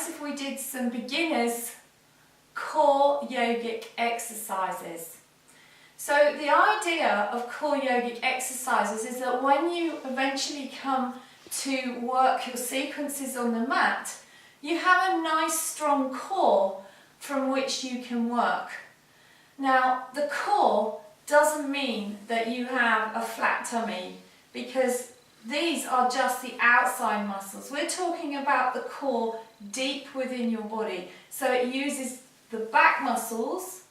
nice if we did some beginners core yogic exercises. So the idea of core yogic exercises is that when you eventually come to work your sequences on the mat, you have a nice strong core from which you can work. Now, the core doesn't mean that you have a flat tummy, because these are just the outside muscles. We're talking about the core deep within your body. So it uses the back muscles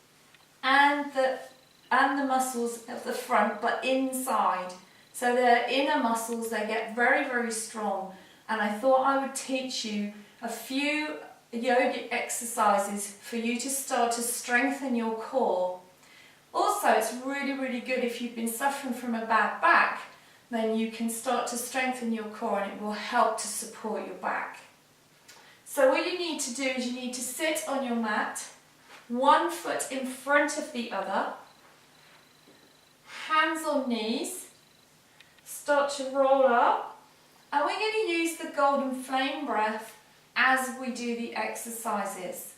and the muscles of the front, but inside. So they're inner muscles, they get very, very strong. And I thought I would teach you a few yogic exercises for you to start to strengthen your core. Also, it's really, really good if you've been suffering from a bad back, then you can start to strengthen your core and it will help to support your back. So what you need to do is you need to sit on your mat, one foot in front of the other, hands on knees, start to roll up, and we're going to use the golden flame breath as we do the exercises.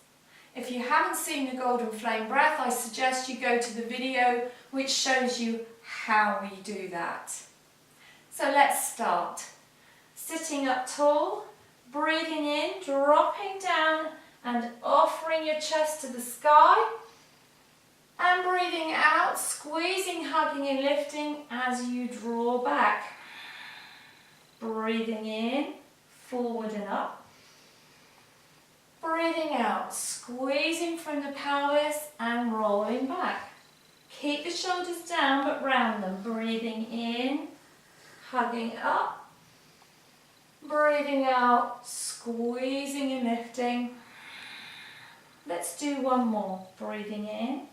If you haven't seen the golden flame breath, I suggest you go to the video which shows you how we do that. So let's start. Sitting up tall, breathing in, dropping down and offering your chest to the sky. And breathing out, squeezing, hugging and lifting as you draw back. Breathing in, forward and up. Breathing out, squeezing from the pelvis and rolling back. Keep the shoulders down but round them. Breathing in, hugging up. Breathing out, squeezing and lifting. Let's do one more. Breathing in.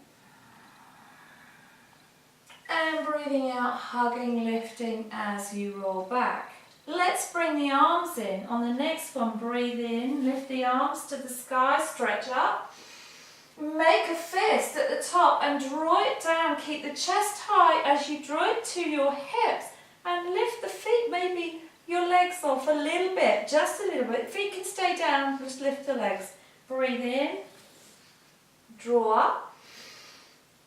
And breathing out, hugging, lifting as you roll back. Let's bring the arms in. On the next one, breathe in, lift the arms to the sky, stretch up. Make a fist at the top and draw it down. Keep the chest high as you draw it to your hips and lift the feet, maybe your legs off a little bit, just a little bit. Feet can stay down, just lift the legs. Breathe in, draw up.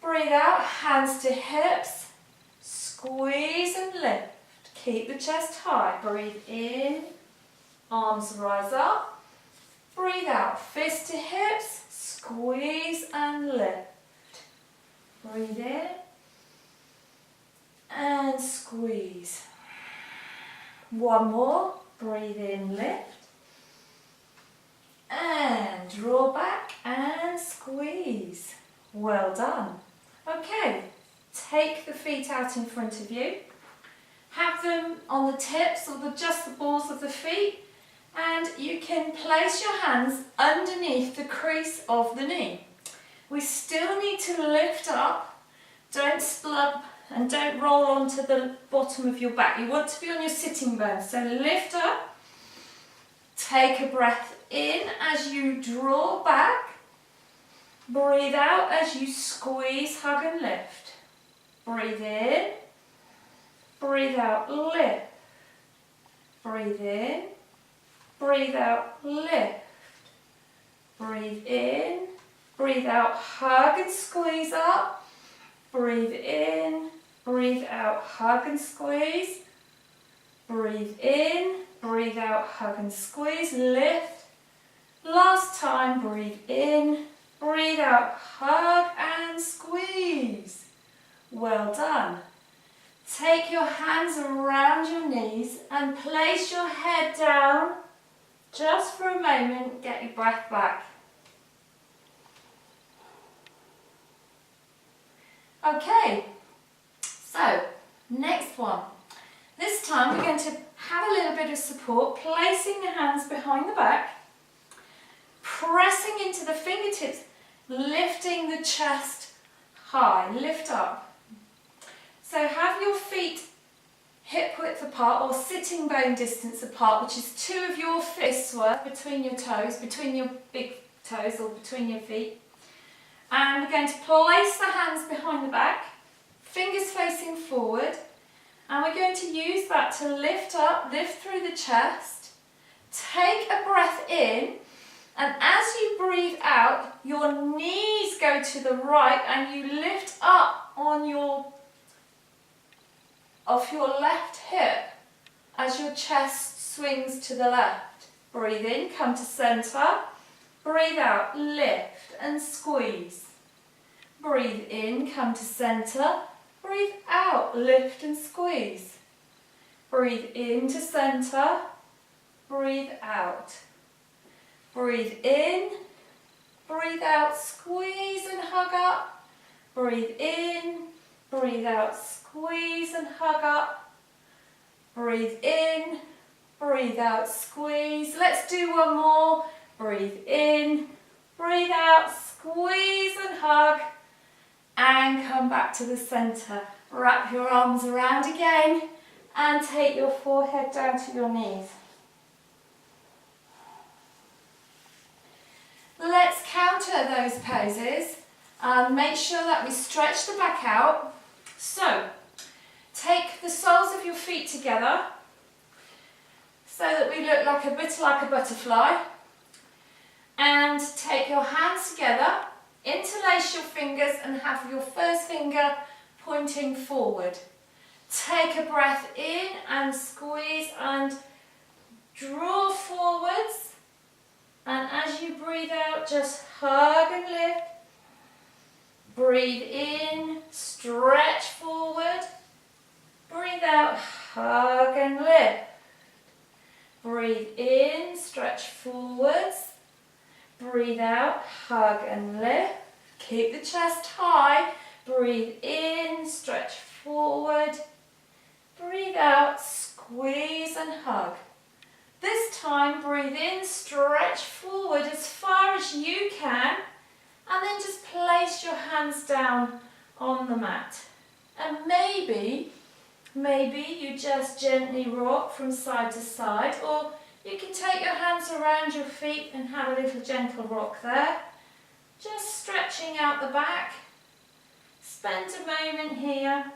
Breathe out, hands to hips, squeeze and lift. Keep the chest high. Breathe in, arms rise up. Breathe out, fist to hips, squeeze and lift. Breathe in and squeeze. One more. Breathe in, lift. And draw back and squeeze. Well done. Okay, take the feet out in front of you. Have them on the tips or just the balls of the feet, and you can place your hands underneath the crease of the knee. We still need to lift up, don't splump and don't roll onto the bottom of your back. You want to be on your sitting bones, so lift up, take a breath in as you draw back, breathe out as you squeeze, hug and lift. Breathe in. Breathe out, lift. Breathe in. Breathe out, lift. Breathe in. Breathe out, hug and squeeze up. Breathe in. Breathe out, hug and squeeze. Breathe in. Breathe out, hug and squeeze. Lift. Last time, breathe in. Breathe out, hug and squeeze. Well done. Take your hands around your knees and place your head down just for a moment. Get your breath back. Okay, so next one. This time we're going to have a little bit of support, placing the hands behind the back, pressing into the fingertips, lifting the chest high, lift up. So have your feet hip width apart or sitting bone distance apart, which is 2 of your fists worth between your toes, between your big toes or between your feet. And we're going to place the hands behind the back, fingers facing forward, and we're going to use that to lift up, lift through the chest. Take a breath in And as you breathe out, your knees go to the right and you lift up on off your left hip as your chest swings to the left. Breathe in, come to centre. Breathe out, lift and squeeze. Breathe in, come to centre. Breathe out, lift and squeeze. Breathe into centre. Breathe out. Breathe in. Breathe out, squeeze and hug up. Breathe in. Breathe out, squeeze and hug up. Breathe in. Breathe out, squeeze. Let's do one more. Breathe in. Breathe out, squeeze and hug. And come back to the centre. Wrap your arms around again and take your forehead down to your knees. Let's counter those poses and make sure that we stretch the back out. So, take the soles of your feet together so that we look like a bit like a butterfly. And take your hands together, interlace your fingers and have your first finger pointing forward. Take a breath in and squeeze and draw forwards. And as you breathe out, just hug and lift. Breathe in, stretch forward. Breathe out, hug and lift. Breathe in, stretch forwards. Breathe out, hug and lift. Keep the chest high. Breathe in, stretch forward. Breathe out, squeeze and hug. This time, breathe in, stretch forward as far as you can, and then just place your hands down on the mat. And maybe you just gently rock from side to side, or you can take your hands around your feet and have a little gentle rock there. Just stretching out the back. Spend a moment here.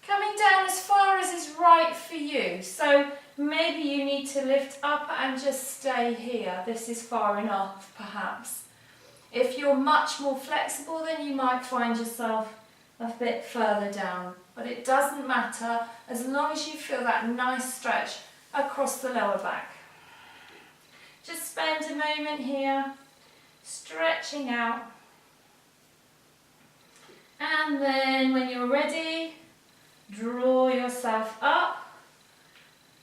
Coming down as far as is right for you. So maybe you need to lift up and just stay here. This is far enough, perhaps. If you're much more flexible, then you might find yourself a bit further down. But it doesn't matter as long as you feel that nice stretch across the lower back. Just spend a moment here, stretching out. And then when you're ready, draw yourself up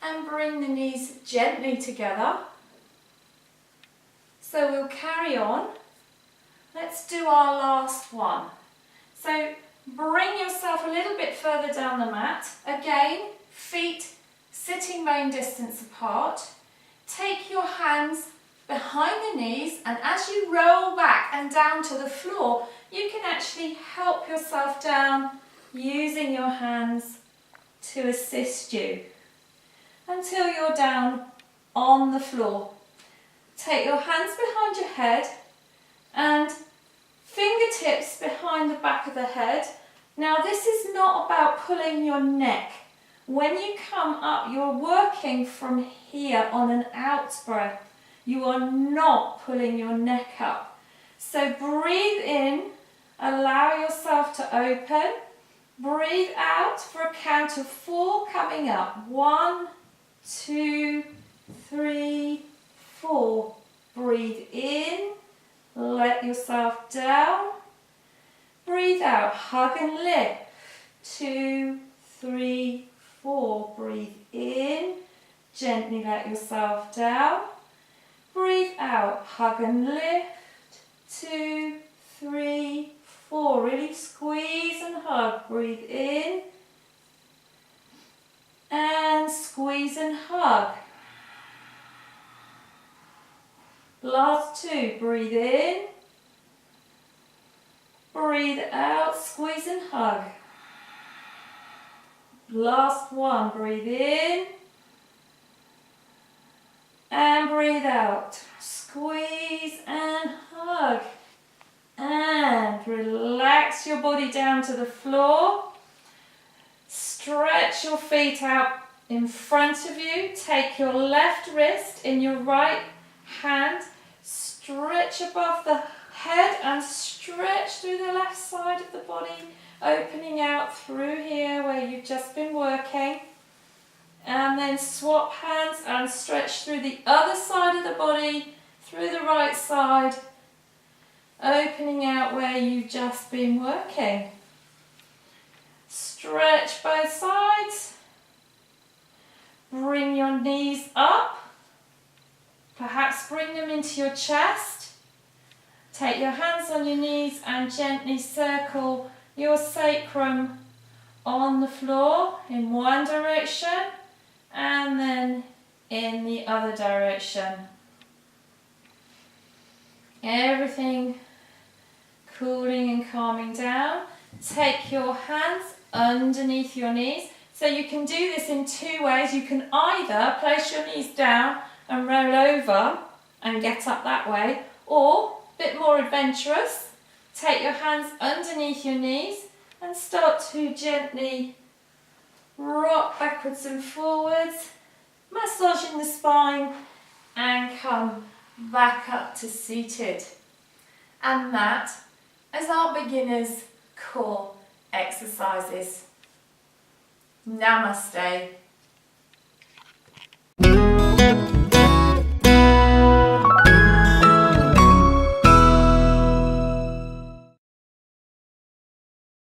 and bring the knees gently together. So we'll carry on. Let's do our last one. So bring yourself a little bit further down the mat. Again, feet sitting bone distance apart. Take your hands behind the knees, and as you roll back and down to the floor, you can actually help yourself down using your hands to assist you until you're down on the floor. Take your hands behind your head and fingertips behind the back of the head. Now this is not about pulling your neck. When you come up, you're working from here on an out breath. You are not pulling your neck up. So breathe in, allow yourself to open. Breathe out for a count of 4 coming up. 1, 2, 3, 4. Breathe in, let yourself down. Breathe out, hug and lift. 2, 3, 4. Breathe in, gently let yourself down. Breathe out, hug and lift. 2, 3, 4. Really squeeze and hug. Breathe in and squeeze and hug. Last 2. Breathe in. Breathe out, squeeze and hug. Last 1. Breathe in and breathe out. Squeeze and hug. And relax your body down to the floor. Stretch your feet out in front of you. Take your left wrist in your right hand stretch above the head and stretch through the left side of the body, opening out through here where you've just been working. And then swap hands and stretch through the other side of the body, through the right side, opening out where you've just been working. Stretch both sides. Bring your knees up. Perhaps bring them into your chest. Take your hands on your knees and gently circle your sacrum on the floor in one direction and then in the other direction. Everything cooling and calming down. Take your hands underneath your knees. So you can do this in two ways. You can either place your knees down and roll over and get up that way, or, a bit more adventurous, take your hands underneath your knees and start to gently rock backwards and forwards, massaging the spine, and come back up to seated. And that is our beginners core exercises. Namaste.